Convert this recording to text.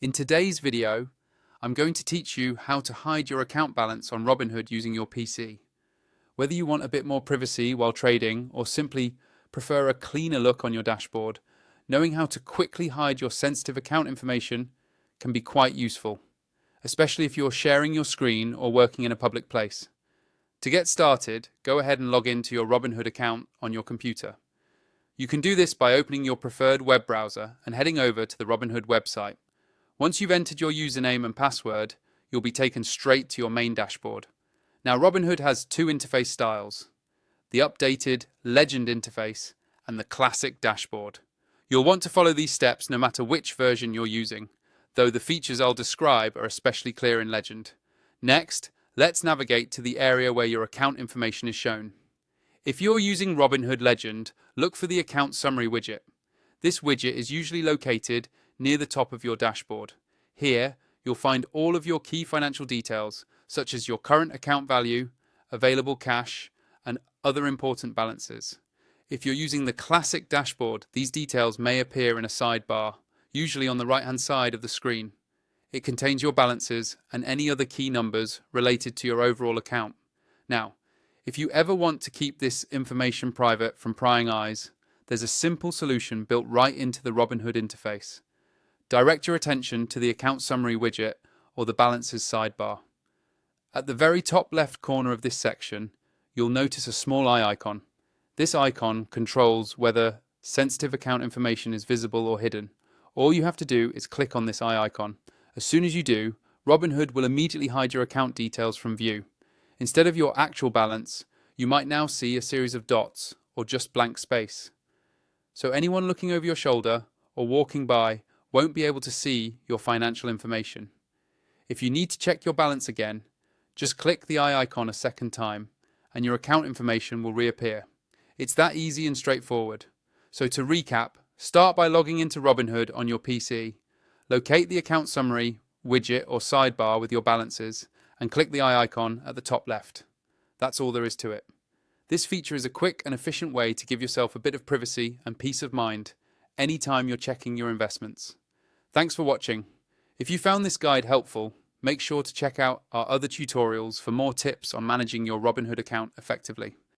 In today's video, I'm going to teach you how to hide your account balance on Robinhood using your PC. Whether you want a bit more privacy while trading or simply prefer a cleaner look on your dashboard, knowing how to quickly hide your sensitive account information can be quite useful, especially if you're sharing your screen or working in a public place. To get started, go ahead and log into your Robinhood account on your computer. You can do this by opening your preferred web browser and heading over to the Robinhood website. Once you've entered your username and password, you'll be taken straight to your main dashboard. Now, Robinhood has two interface styles: the updated Legend interface and the classic dashboard. You'll want to follow these steps no matter which version you're using, though the features I'll describe are especially clear in Legend. Next, let's navigate to the area where your account information is shown. If you're using Robinhood Legend, look for the Account Summary widget. This widget is usually located near the top of your dashboard. Here, you'll find all of your key financial details, such as your current account value, available cash, and other important balances. If you're using the classic dashboard, these details may appear in a sidebar, usually on the right-hand side of the screen. It contains your balances and any other key numbers related to your overall account. Now, if you ever want to keep this information private from prying eyes, there's a simple solution built right into the Robinhood interface. Direct your attention to the Account Summary widget or the Balances sidebar. At the very top left corner of this section, you'll notice a small eye icon. This icon controls whether sensitive account information is visible or hidden. All you have to do is click on this eye icon. As soon as you do, Robinhood will immediately hide your account details from view. Instead of your actual balance, you might now see a series of dots or just blank space. So anyone looking over your shoulder or walking by won't be able to see your financial information. If you need to check your balance again, just click the eye icon a second time and your account information will reappear. It's that easy and straightforward. So to recap, start by logging into Robinhood on your PC, locate the Account Summary widget or sidebar with your balances, and click the eye icon at the top left. That's all there is to it. This feature is a quick and efficient way to give yourself a bit of privacy and peace of mind anytime you're checking your investments. Thanks for watching. If you found this guide helpful, make sure to check out our other tutorials for more tips on managing your Robinhood account effectively.